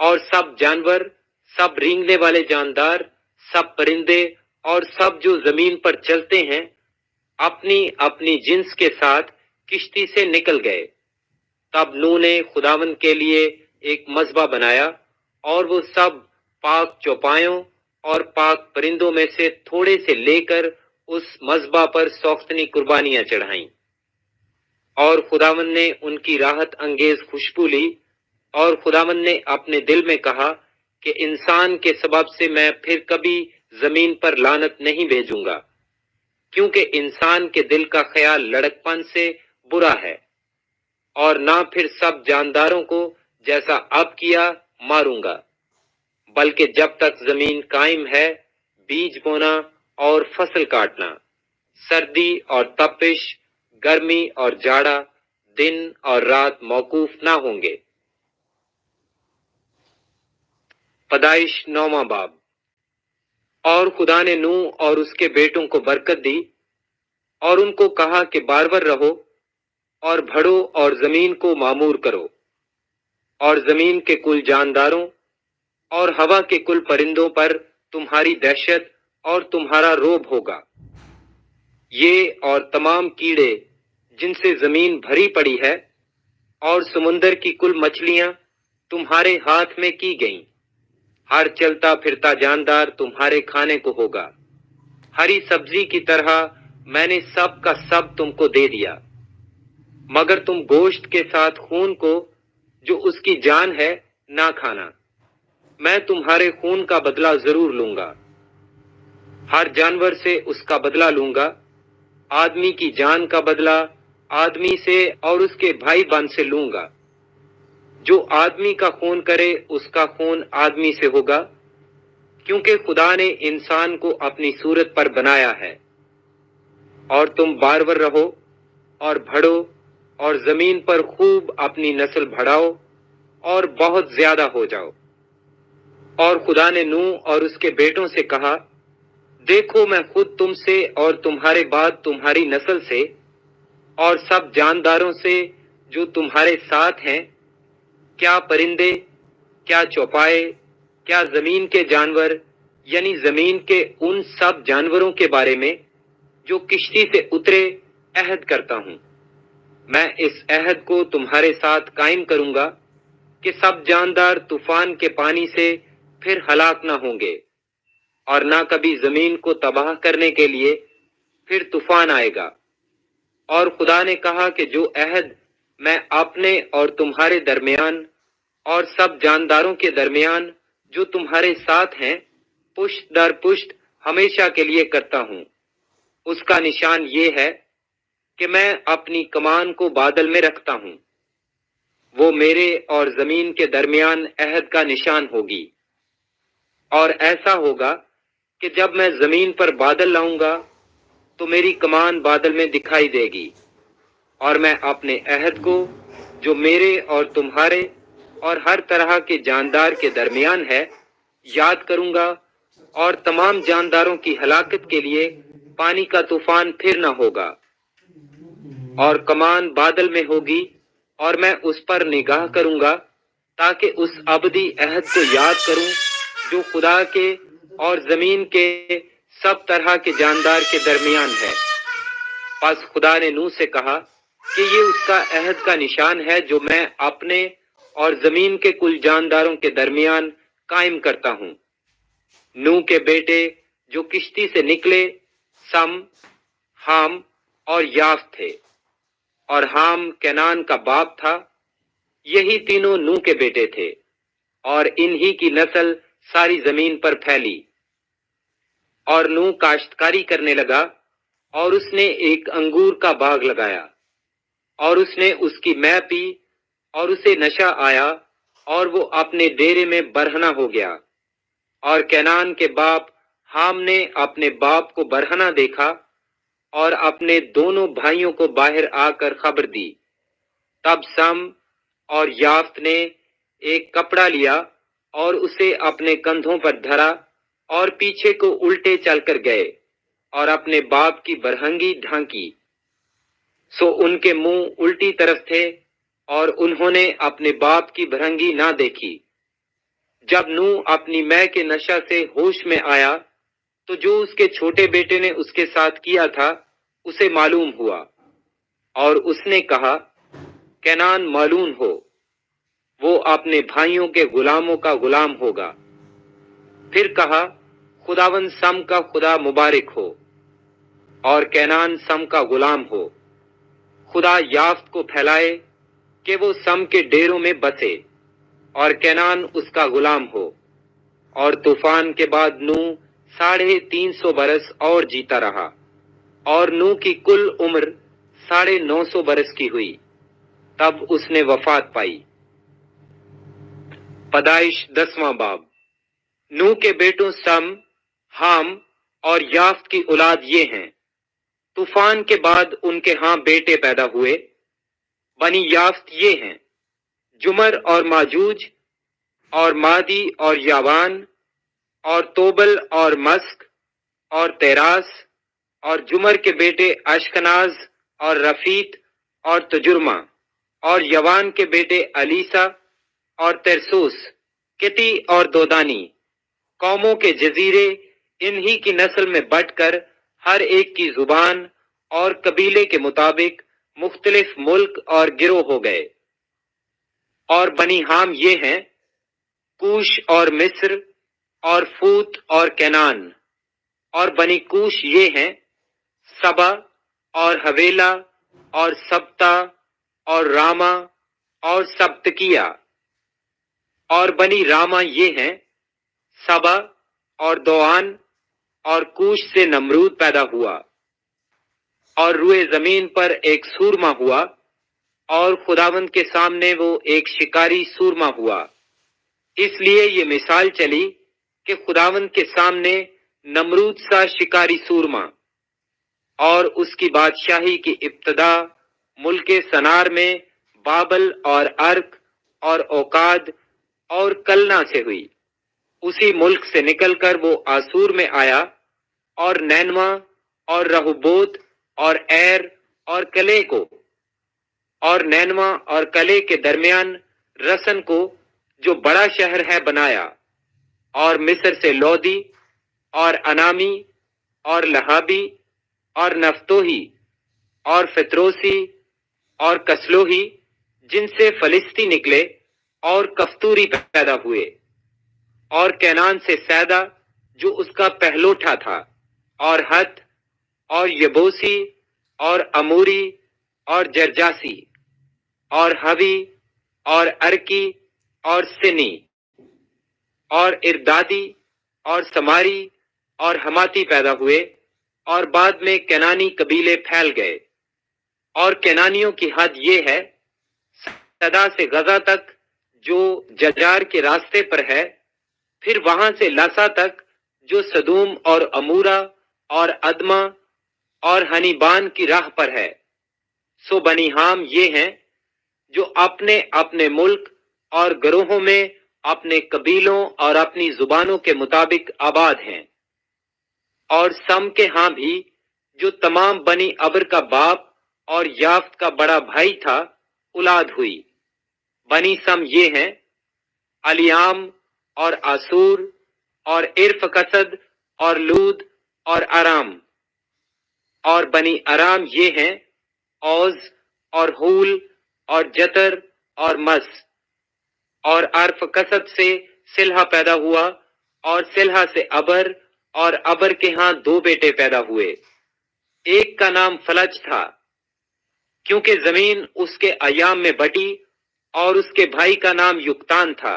اور سب جانور، سب رینگنے والے جاندار، سب پرندے اور سب جو زمین پر چلتے ہیں اپنی اپنی جنس کے ساتھ کشتی سے نکل گئے۔ تب نوح نے خداوند کے لیے ایک مذبح بنایا اور وہ سب پاک چوپایوں اور پاک پرندوں میں سے تھوڑے سے لے کر اس مذبح پر سوختنی قربانیاں چڑھائیں۔ اور خداوند نے ان کی راحت انگیز خوشبو لی، اور خداوند نے اپنے دل میں کہا کہ انسان کے سبب سے میں پھر کبھی زمین پر لعنت نہیں بھیجوں گا، کیونکہ انسان کے دل کا خیال لڑکپن سے برا ہے، اور نہ پھر سب جانداروں کو جیسا اب کیا ماروں گا، بلکہ جب تک زمین قائم ہے بیج بونا اور فصل کاٹنا، سردی اور تپش، گرمی اور جاڑا، دن اور رات موقوف نہ ہوں گے۔ پیدائش 9واں باب۔ اور خدا نے نوح اور اس کے بیٹوں کو برکت دی اور ان کو کہا کہ بارور رہو اور بڑھو اور زمین کو معمور کرو، اور زمین کے کل جانداروں اور ہوا کے کل پرندوں پر تمہاری دہشت اور تمہارا روب ہوگا۔ یہ اور تمام کیڑے جن سے زمین بھری پڑی ہے اور سمندر کی کل مچھلیاں تمہارے ہاتھ میں کی گئیں، ہر چلتا پھرتا جاندار تمہارے کھانے کو ہوگا۔ ہری سبزی کی طرح میں نے سب کا سب تم کو دے دیا، مگر تم گوشت کے ساتھ خون کو جو اس کی جان ہے نہ کھانا، میں تمہارے خون کا بدلہ ضرور لوں گا، ہر جانور سے اس کا بدلہ لوں گا، آدمی کی جان کا بدلہ آدمی سے اور اس کے بھائی بہن سے لوں گا۔ جو آدمی کا خون کرے اس کا خون آدمی سے ہوگا، کیونکہ خدا نے انسان کو اپنی صورت پر بنایا ہے۔ اور تم بارور رہو اور بڑھو اور زمین پر خوب اپنی نسل بڑھاؤ اور بہت زیادہ ہو جاؤ۔ اور خدا نے نوح اور اس کے بیٹوں سے کہا، دیکھو میں خود تم سے اور تمہارے بعد تمہاری نسل سے اور سب جانداروں سے جو تمہارے ساتھ ہیں، کیا پرندے، کیا چوپائے، کیا زمین کے جانور، یعنی زمین کے ان سب جانوروں کے بارے میں جو کشتی سے اترے عہد کرتا ہوں۔ میں اس عہد کو تمہارے ساتھ قائم کروں گا کہ سب جاندار طوفان کے پانی سے پھر ہلاک نہ ہوں گے، اور نہ کبھی زمین کو تباہ کرنے کے لیے پھر طوفان آئے گا۔ اور خدا نے کہا کہ جو عہد میں اپنے اور تمہارے درمیان اور سب جانداروں کے درمیان جو تمہارے ساتھ ہیں پشت در پشت ہمیشہ کے لیے کرتا ہوں، اس کا نشان یہ ہے کہ میں اپنی کمان کو بادل میں رکھتا ہوں، وہ میرے اور زمین کے درمیان عہد کا نشان ہوگی۔ اور ایسا ہوگا کہ جب میں زمین پر بادل لاؤں گا تو میری کمان بادل میں دکھائی دے گی، اور میں اپنے عہد کو جو میرے اور تمہارے اور ہر طرح کے جاندار کے درمیان ہے یاد کروں گا، اور تمام جانداروں کی ہلاکت کے لیے پانی کا طوفان پھر نہ ہوگا۔ اور کمان بادل میں ہوگی اور میں اس پر نگاہ کروں گا تاکہ اس ابدی عہد کو یاد کروں جو خدا کے اور زمین کے سب طرح کے جاندار کے درمیان ہے۔ پس خدا نے نوح سے کہا کہ یہ اس کا عہد کا نشان ہے جو میں اپنے اور زمین کے کل جانداروں کے درمیان قائم کرتا ہوں۔ نوح کے بیٹے جو کشتی سے نکلے سم، حام اور یافت تھے، اور حام کینان کا باپ تھا۔ یہی تینوں نوح کے بیٹے تھے، اور انہی کی نسل ساری زمین پر پھیلی۔ اور نوح کاشتکاری کرنے لگا، اور اس نے ایک انگور کا باغ لگایا، اور اس نے اس کی مے پی، اور اسے نشہ آیا، اور وہ اپنے ڈیرے میں برہنہ ہو گیا۔ اور کینان کے باپ حام نے اپنے باپ کو برہنہ دیکھا اور اپنے دونوں بھائیوں کو باہر آ کر خبر دی۔ تب سم اور یافت نے ایک کپڑا لیا اور اسے اپنے کندھوں پر دھرا اور پیچھے کو الٹے چل کر گئے اور اپنے باپ کی برہنگی ڈھانکی۔ سو ان کے منہ الٹی طرف تھے اور انہوں نے اپنے باپ کی برہنگی نہ دیکھی۔ جب نوح اپنی مے کے نشہ سے ہوش میں آیا تو جو اس کے چھوٹے بیٹے نے اس کے ساتھ کیا تھا اسے معلوم ہوا، اور اس نے کہا کینان معلوم ہو، وہ اپنے بھائیوں کے غلاموں کا غلام ہوگا۔ پھر کہا خداوند سم کا خدا مبارک ہو، اور کینان سم کا غلام ہو۔ خدا یافت کو پھیلائے کہ وہ سم کے ڈیروں میں بسے، اور کینان اس کا غلام ہو۔ اور طوفان کے بعد نوح 350 برس اور جیتا رہا، اور نوح کی کل عمر 950 برس کی ہوئی، تب اس نے وفات پائی۔ پیدائش 10واں باب۔ نوح کے بیٹوں سم، حام اور یافت کی اولاد یہ ہیں۔ طوفان کے بعد ان کے ہاں بیٹے پیدا ہوئے۔ بنی یافت یہ ہیں، جمر اور ماجوج اور مادی اور یاوان اور توبل اور مسک اور تیراس، اور جمر کے بیٹے اشکناز اور رفیت اور تجرمہ، اور یوان کے بیٹے الیسا اور ترسوس، کتی اور دودانی۔ قوموں کے جزیرے انہی کی نسل میں بٹ کر ہر ایک کی زبان اور قبیلے کے مطابق مختلف ملک اور گروہ ہو گئے۔ اور بنی حام یہ ہیں، کوش اور مصر اور فوت اور کینان۔ اور بنی کوش یہ ہیں، سبا اور حویلا اور سبتا اور راما اور سبتکیہ۔ اور بنی راما یہ ہیں، سبا اور دوان، اور کوش سے نمرود پیدا ہوا۔ اور روئے زمین پر ایک سورما ہوا، اور خداوند کے سامنے وہ ایک شکاری سورما ہوا۔ اس لیے یہ مثال چلی کہ خداوند کے سامنے نمرود سا شکاری سورما۔ اور اس کی بادشاہی کی ابتدا ملک سنار میں بابل اور ارک اور اوکاد اور کلنا سے ہوئی۔ اسی ملک سے نکل کر وہ آسور میں آیا، اور نینوا اور رہوبوت اور ایر اور کلے کو، اور نینوا اور کلے کے درمیان رسن کو جو بڑا شہر ہے بنایا، اور مصر سے لودی اور انامی اور لہابی اور نفتوہی اور فتروسی اور کسلوہی، جن سے فلسطی نکلے، اور کفتوری پیدا ہوئے۔ اور کینان سے سیدا جو اس کا پہلوٹا تھا، اور ہت اور یبوسی اور اموری اور جرجاسی اور ہوی اور ارکی اور سنی اور اردادی اور سماری اور ہماتی پیدا ہوئے۔ اور بعد میں کینانی قبیلے پھیل گئے۔ اور کینانیوں کی حد یہ ہے، سدا سے غزہ تک جو ججار کے راستے پر ہے، پھر وہاں سے لسا تک جو سدوم اور امورا اور ادما اور ہنیبان کی راہ پر ہے۔ سو بنی حام یہ ہیں، جو اپنے اپنے ملک اور گروہوں میں اپنے قبیلوں اور اپنی زبانوں کے مطابق آباد ہیں۔ اور سم کے ہاں بھی، جو تمام بنی ابر کا باپ اور یافت کا بڑا بھائی تھا، اولاد ہوئی۔ بنی سم یہ ہیں، الیام اور آسور اور ارفکسد اور لود اور ارام۔ اور بنی ارام یہ ہیں، اوز اور ہول اور جتر اور مس۔ اور ارفکسد سے سلہا پیدا ہوا، اور سلہا سے ابر، اور ابر کے ہاں 2 بیٹے پیدا ہوئے۔ ایک کا نام فلج تھا، کیونکہ زمین اس کے ایام میں بٹی، اور اس کے بھائی کا نام یکتان تھا۔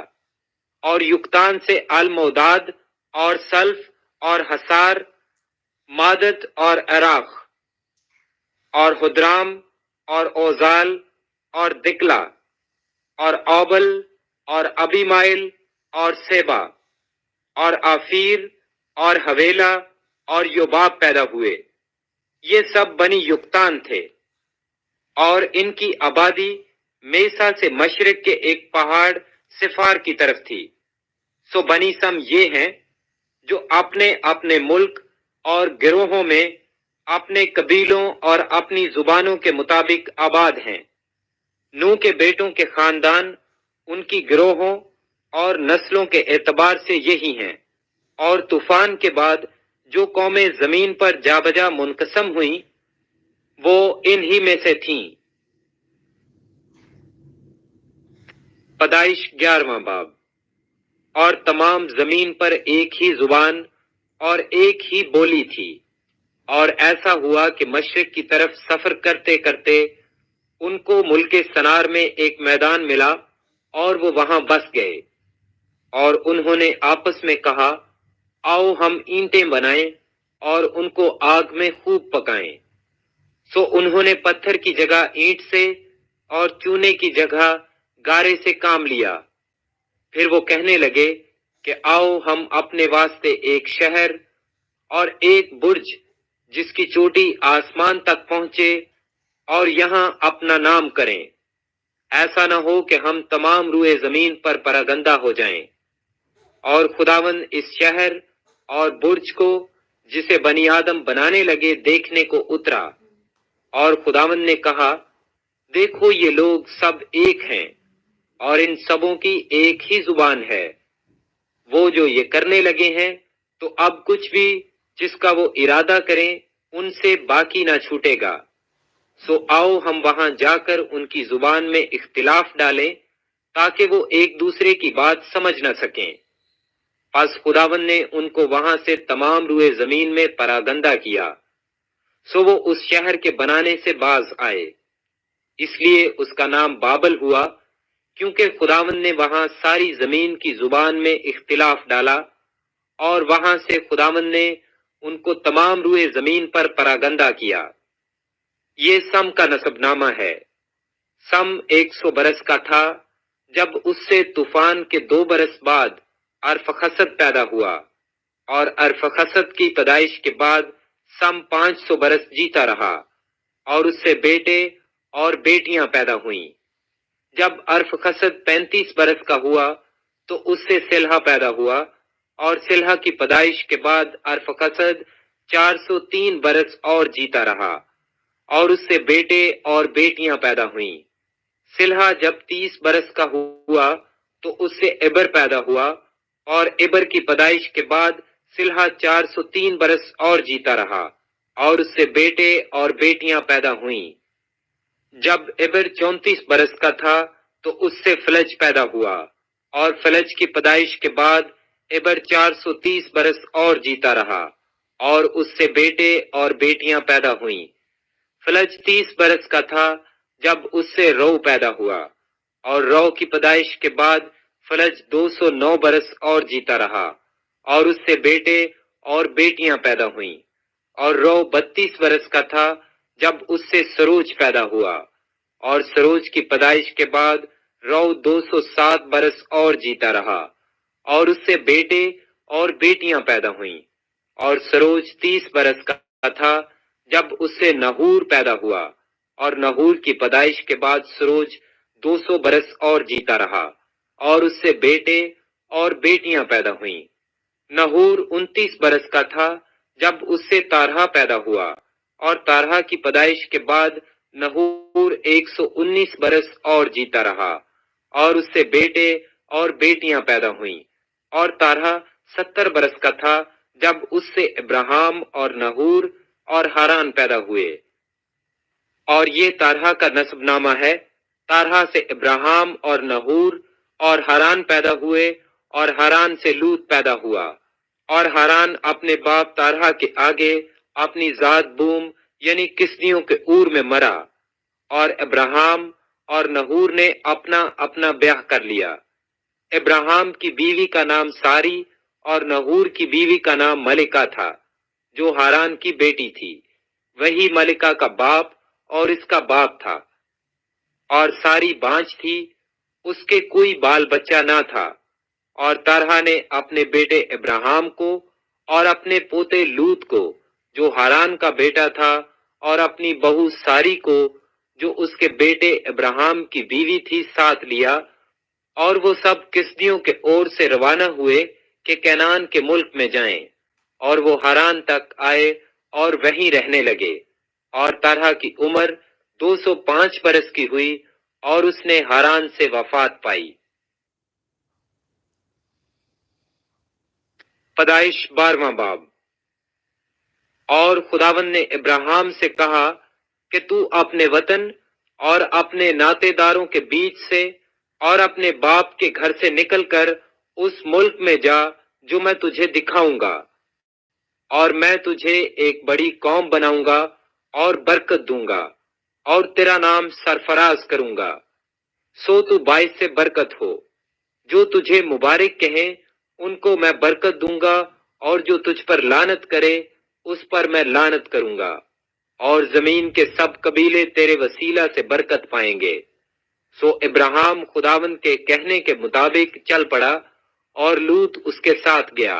اور یکتان سے الموداد اور سلف اور حسار، مادت اور عراق اور حدرام اور اوزال اور دکلا اور اوبل اور ابیمائل اور سیبا اور آفیر اور حویلا اور یوباب پیدا ہوئے۔ یہ سب بنی یکتان تھے۔ اور ان کی آبادی میسا سے مشرق کے ایک پہاڑ سفار کی طرف تھی۔ سو بنی سم یہ ہیں، جو اپنے اپنے ملک اور گروہوں میں اپنے قبیلوں اور اپنی زبانوں کے مطابق آباد ہیں۔ نوح کے بیٹوں کے خاندان ان کی گروہوں اور نسلوں کے اعتبار سے یہی ہیں، اور طوفان کے بعد جو قومیں زمین پر جا بجا منقسم ہوئیں وہ انہی میں سے تھیں۔ پیدائش 11واں باب۔ اور تمام زمین پر ایک ہی زبان اور ایک ہی بولی تھی، اور ایسا ہوا کہ مشرق کی طرف سفر کرتے کرتے ان کو ملک سنار میں ایک میدان ملا اور وہ وہاں بس گئے، اور انہوں نے آپس میں کہا، آؤ ہم اینٹیں بنائیں اور ان کو آگ میں خوب پکائیں۔ سو انہوں نے پتھر کی جگہ اینٹ سے اور چونے کی جگہ گارے سے کام لیا۔ پھر وہ کہنے لگے کہ آؤ ہم اپنے واسطے ایک شہر اور ایک برج جس کی چوٹی آسمان تک پہنچے اور یہاں اپنا نام کریں، ایسا نہ ہو کہ ہم تمام روئے زمین پر پراگندہ ہو جائیں۔ اور خداوند اس شہر اور برج کو جسے بنی آدم بنانے لگے دیکھنے کو اترا، اور خداوند نے کہا، دیکھو یہ لوگ سب ایک ہیں اور ان سبوں کی ایک ہی زبان ہے۔ وہ جو یہ کرنے لگے ہیں تو اب کچھ بھی جس کا وہ ارادہ کریں ان سے باقی نہ چھوٹے گا۔ سو آؤ ہم وہاں جا کر ان کی زبان میں اختلاف ڈالیں تاکہ وہ ایک دوسرے کی بات سمجھ نہ سکیں۔ پس خداوند نے ان کو وہاں سے تمام روئے زمین میں پراگندہ کیا۔ سو وہ اس شہر کے بنانے سے باز آئے، اس لیے اس کا نام بابل ہوا، کیونکہ خداوند نے وہاں ساری زمین کی زبان میں اختلاف ڈالا، اور وہاں سے خداوند نے ان کو تمام روئے زمین پر پراگندہ کیا۔ یہ سم کا نسب نامہ ہے۔ سم 100 برس کا تھا جب اس سے طوفان کے 2 برس بعد ارفخسد پیدا ہوا، اور ارفخسد کی پیدائش کے بعد سم 500 برس جیتا رہا، اور اس سے بیٹے اور بیٹیاں پیدا ہوئیں۔ جب ارفخسد 35 برس کا ہوا تو اس سے سلہا پیدا ہوا، اور سلہا کی پیدائش کے بعد ارفخسد 403 برس اور جیتا رہا، اور اس سے بیٹے اور بیٹیاں پیدا ہوئیں۔ سلہا جب 30 برس کا ہوا تو اس سے عبر پیدا ہوا، اور عبر کی پیدائش کے بعد سلہا 403 برس اور جیتا رہا، اور اس سے بیٹے اور بیٹیاں پیدا ہوئیں۔ جب عبر 34 برس کا تھا تو اس سے فلج پیدا ہوا، اور فلج کی پیدائش کے بعد عبر 430 برس اور جیتا رہا، اور اس سے بیٹے اور بیٹیاں پیدا ہوئیں۔ فلج 30 برس کا تھا جب اس سے رو پیدا ہوا، اور رو کی پیدائش کے بعد فلج 209 برس اور جیتا رہا، اور اس سے بیٹے اور بیٹیاں پیدا ہوئیں۔ اور رو 32 برس کا تھا جب اس سے سروج پیدا ہوا، اور سروج کی پیدائش کے بعد رو 207 برس اور جیتا رہا، اور اس سے بیٹے اور بیٹیاں پیدا ہوئیں۔ اور سروج 30 برس کا تھا جب اس سے نحور پیدا ہوا، اور نحور کی پیدائش کے بعد سروج 200 برس اور جیتا رہا، اور اس سے بیٹے اور بیٹیاں پیدا ہوئیں۔ نحور 29 برس کا تھا جب اس سے تارہا پیدا ہوا، اور تارہا کی پیدائش کے بعد نحور 119 برس اور جیتا رہا، اور اس سے بیٹے اور بیٹیاں پیدا ہوئیں۔ اور تارہا 70 برس کا تھا جب اس سے ابراہام اور نحور اور ہاران پیدا ہوئے۔ اور یہ تارہا کا نسب نامہ ہے۔ تارہا سے ابراہام اور نحور اور ہاران پیدا ہوئے، اور ہاران سے لوط پیدا ہوا۔ اور ہاران اپنے باپ تارہا کے آگے اپنی ذات بوم یعنی کسدیوں کے اور میں مرا، اور ابراہام اور نحور نے اپنا اپنا بیاہ کر لیا۔ ابراہام کی بیوی کا نام ساری اور نحور کی بیوی کا نام ملکہ تھا، جو ہاران کی بیٹی تھی۔ وہی ملکہ کا باپ اور اس کا باپ تھا۔ اور ساری بانجھ تھی، اس کے کوئی بال بچہ نہ تھا۔ اور تارہا نے اپنے بیٹے ابراہام کو اور اپنے پوتے لوط کو جو ہاران کا بیٹا تھا، اور اپنی بہو ساری کو جو اس کے بیٹے ابراہام کی بیوی تھی ساتھ لیا، اور وہ سب کسدیوں کے اور سے روانہ ہوئے کہ کینان کے ملک میں جائیں، اور وہ ہاران تک آئے اور وہیں رہنے لگے۔ اور تارہا کی عمر 205 برس کی ہوئی، اور اس نے ہاران سے وفات پائی۔ پیدائش 12واں باب۔ اور خداوند نے ابراہیم سے کہا کہ تو اپنے وطن اور اپنے ناطے داروں کے بیچ سے اور اپنے باپ کے گھر سے نکل کر اس ملک میں جا جو میں تجھے دکھاؤں گا، اور میں تجھے ایک بڑی قوم بناؤں گا اور برکت دوں گا اور تیرا نام سرفراز کروں گا، سو تو باعث سے برکت ہو۔ جو تجھے مبارک کہیں ان کو میں برکت دوں گا، اور جو تجھ پر لعنت کرے اس پر میں لعنت کروں گا، اور زمین کے سب قبیلے تیرے وسیلہ سے برکت پائیں گے۔ سو ابراہیم خداوند کے کہنے کے مطابق چل پڑا، اور لوط اس کے ساتھ گیا۔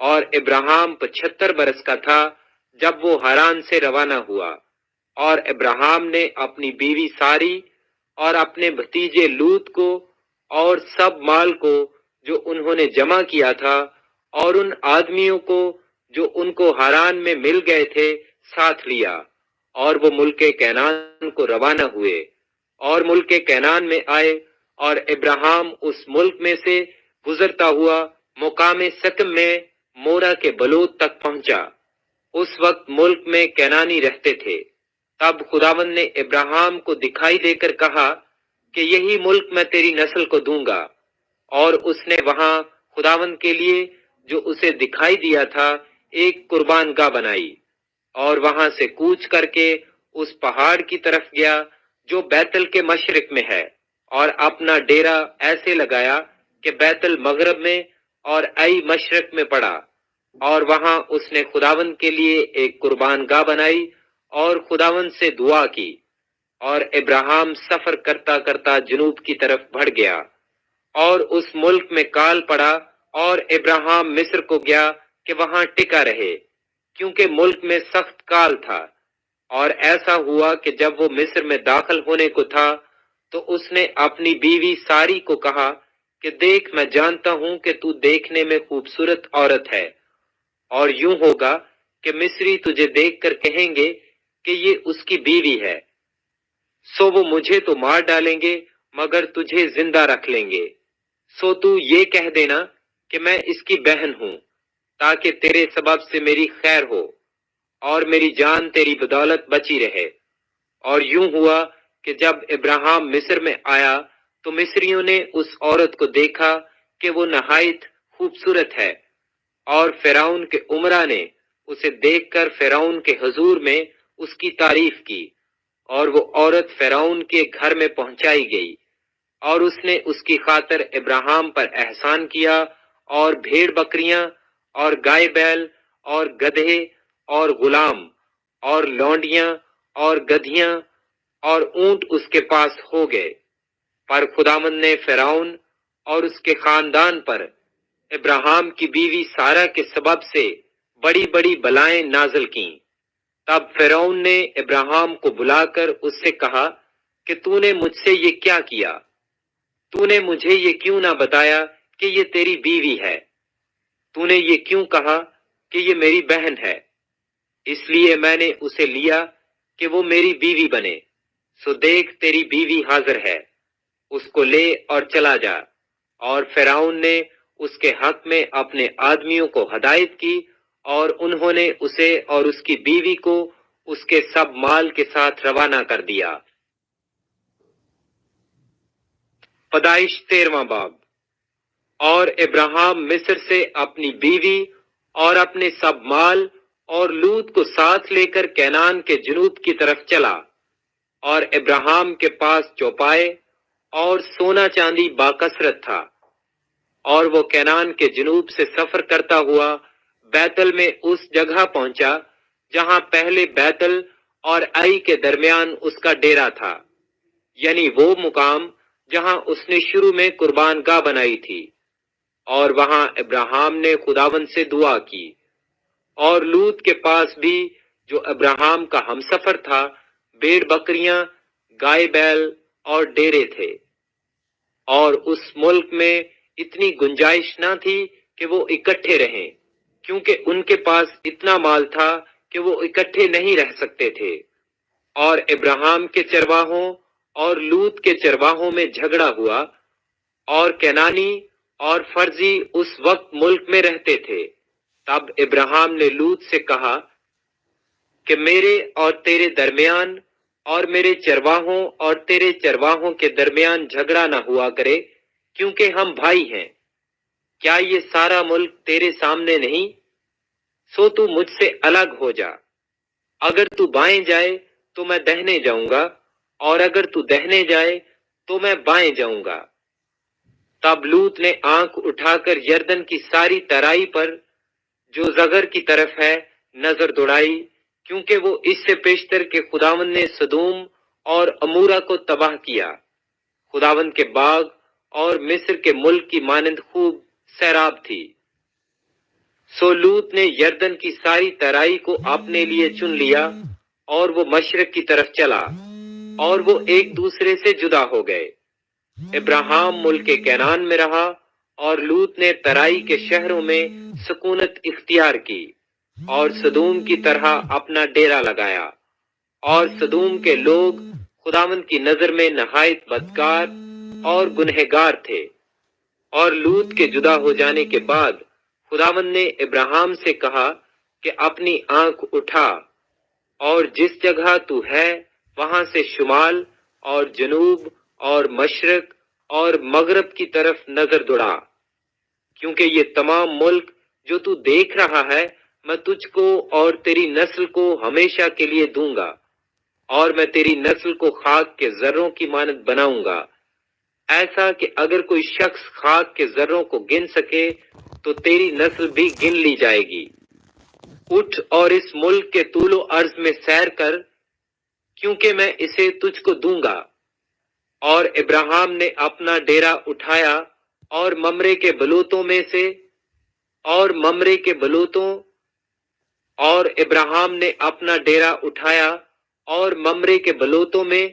اور ابراہیم 75 برس کا تھا جب وہ ہاران سے روانہ ہوا، اور ابراہیم نے اپنی بیوی ساری اور اپنے بھتیجے لوط کو اور سب مال کو جو انہوں نے جمع کیا تھا، اور ان آدمیوں کو جو ان کو ہاران میں مل گئے تھے ساتھ لیا، اور وہ ملک کینان کو روانہ ہوئے، اور ملک کینان میں آئے، اور ابراہیم اس ملک میں سے گزرتا ہوا مقام سکم میں مورا کے بلوت تک پہنچا۔ اس وقت ملک میں کینانی رہتے تھے۔ تب خداوند نے ابراہیم کو دکھائی دے کر کہا کہ یہی ملک میں تیری نسل کو دوں گا، اور اس نے وہاں خداوند کے لیے جو اسے دکھائی دیا تھا ایک قربان گاہ بنائی، اور وہاں سے کوچ کر کے اس پہاڑ کی طرف گیا جو بیتل کے مشرق میں ہے، اور اپنا ڈیرا ایسے لگایا کہ بیت المغرب میں اور ای مشرق میں پڑا، اور وہاں اس نے خداوند کے لیے ایک قربان گاہ بنائی اور خداوند سے دعا کی۔ اور ابراہیم سفر کرتا کرتا جنوب کی طرف بڑھ گیا، اور اس ملک میں کال پڑا، اور ابراہیم مصر کو گیا کہ وہاں ٹکا رہے، کیونکہ ملک میں سخت کال تھا۔ اور ایسا ہوا کہ جب وہ مصر میں داخل ہونے کو تھا تو اس نے اپنی بیوی ساری کو کہا کہ دیکھ، میں جانتا ہوں کہ تو دیکھنے میں خوبصورت عورت ہے، اور یوں ہوگا کہ مصری تجھے دیکھ کر کہیں گے کہ یہ اس کی بیوی ہے، سو وہ مجھے تو مار ڈالیں گے مگر تجھے زندہ رکھ لیں گے۔ سو تو یہ کہہ دینا کہ میں اس کی بہن ہوں، تاکہ تیرے سبب سے میری خیر ہو اور میری جان تیری بدولت بچی رہے۔ اور یوں ہوا کہ جب ابراہیم مصر میں آیا تو مصریوں نے اس عورت کو دیکھا کہ وہ نہایت خوبصورت ہے، اور فرعون کے امرا نے اسے دیکھ کر فرعون کے حضور میں اس کی تعریف کی، اور وہ عورت فرعون کے گھر میں پہنچائی گئی، اور اس نے اس کی خاطر ابراہیم پر احسان کیا، اور بھیڑ بکریاں اور گائے بیل اور گدھے اور غلام اور لونڈیاں اور گدھیاں اور اونٹ اس کے پاس ہو گئے۔ پر خداوند نے فرعون اور اس کے خاندان پر ابراہیم کی بیوی سارہ کے سبب سے بڑی بڑی بلائیں نازل کیں۔ تب فرعون نے ابراہیم کو بلا کر اس سے کہا کہ تو نے مجھ سے یہ کیا کیا؟ تو نے مجھے یہ کیوں نہ بتایا کہ یہ تیری بیوی ہے؟ تو نے یہ کیوں کہا کہ یہ میری بہن ہے؟ اس لیے میں نے اسے لیا کہ وہ میری بیوی بنے۔ سو دیکھ، تیری بیوی حاضر ہے، اس کو لے اور چلا جا۔ اور فرعون نے اس کے حق میں اپنے آدمیوں کو ہدایت کی، اور انہوں نے اسے اور اس کی بیوی کو اس کے سب مال کے ساتھ روانہ کر دیا۔ پیدائش 13واں باب۔ اور ابراہیم مصر سے اپنی بیوی اور اپنے سب مال اور لوط کو ساتھ لے کر کینان کے جنوب کی طرف چلا، اور ابراہیم کے پاس چوپائے اور سونا چاندی باکثرت تھا، اور وہ کینان کے جنوب سے سفر کرتا ہوا بیتل میں اس جگہ پہنچا جہاں پہلے بیتل اور ائی کے درمیان اس کا ڈیرا تھا، یعنی وہ مقام جہاں اس نے شروع میں قربان گاہ بنائی تھی۔ اور وہاں ابراہیم نے خداوند سے دعا کی۔ اور لوط کے پاس بھی جو ابراہیم کا ہمسفر تھا بھیڑ بکریاں، گائے بیل اور ڈیرے تھے، اور اس ملک میں اتنی گنجائش نہ تھی کہ وہ اکٹھے رہیں، کیونکہ ان کے پاس اتنا مال تھا کہ وہ اکٹھے نہیں رہ سکتے تھے۔ اور ابراہیم کے چرواہوں اور لوط کے چرواہوں میں جھگڑا ہوا، اور کینانی اور فرزی اس وقت ملک میں رہتے تھے۔ تب ابراہیم نے لوط سے کہا کہ میرے اور تیرے درمیان اور میرے چرواہوں اور تیرے چرواہوں کے درمیان جھگڑا نہ ہوا کرے، کیونکہ ہم بھائی ہیں۔ کیا یہ سارا ملک تیرے سامنے نہیں؟ سو تو مجھ سے الگ ہو جا۔ اگر تو بائیں جائے تو میں دہنے جاؤں گا، اور اگر تو دہنے جائے تو میں بائیں جاؤں گا۔ تب لوط نے آنکھ اٹھا کر یردن کی ساری ترائی پر جو زگر کی طرف ہے نظر دوڑائی، کیونکہ وہ اس سے پیشتر کہ خداوند نے سدوم اور امورا کو تباہ کیا، خداوند کے باغ اور مصر کے ملک کی مانند خوب سیراب تھی۔ سو لوط نے یردن کی ساری ترائی کو اپنے لیے چن لیا، اور وہ مشرق کی طرف چلا، اور وہ ایک دوسرے سے جدا ہو گئے۔ ابراہیم ملک کینان میں رہا، اور لوط نے ترائی کے شہروں میں سکونت اختیار کی، اور سدوم کی طرح اپنا ڈیرا لگایا۔ اور سدوم کے لوگ خداوند کی نظر میں نہایت بدکار اور گنہگار تھے۔ اور لوط کے جدا ہو جانے کے بعد خداوند نے ابراہیم سے کہا کہ اپنی آنکھ اٹھا، اور جس جگہ تو ہے وہاں سے شمال اور جنوب اور مشرق اور مغرب کی طرف نظر دوڑا، کیونکہ یہ تمام ملک جو تو دیکھ رہا ہے میں تجھ کو اور تیری نسل کو ہمیشہ کے لیے دوں گا، اور میں تیری نسل کو خاک کے ذروں کی مانند بناؤں گا، ایسا کہ اگر کوئی شخص خاک کے ذروں کو گن سکے تو تیری نسل بھی گن لی جائے گی۔ اٹھ اور اس ملک کے طول و عرض میں سیر کر، کیونکہ میں اسے تجھ کو دوں گا۔ اور ابراہیم نے اپنا ڈیرا اٹھایا، اور ممرے کے بلوتوں میں سے اور ممرے کے بلوتوں اور ابراہیم نے اپنا ڈیرا اٹھایا اور ممرے کے بلوتوں میں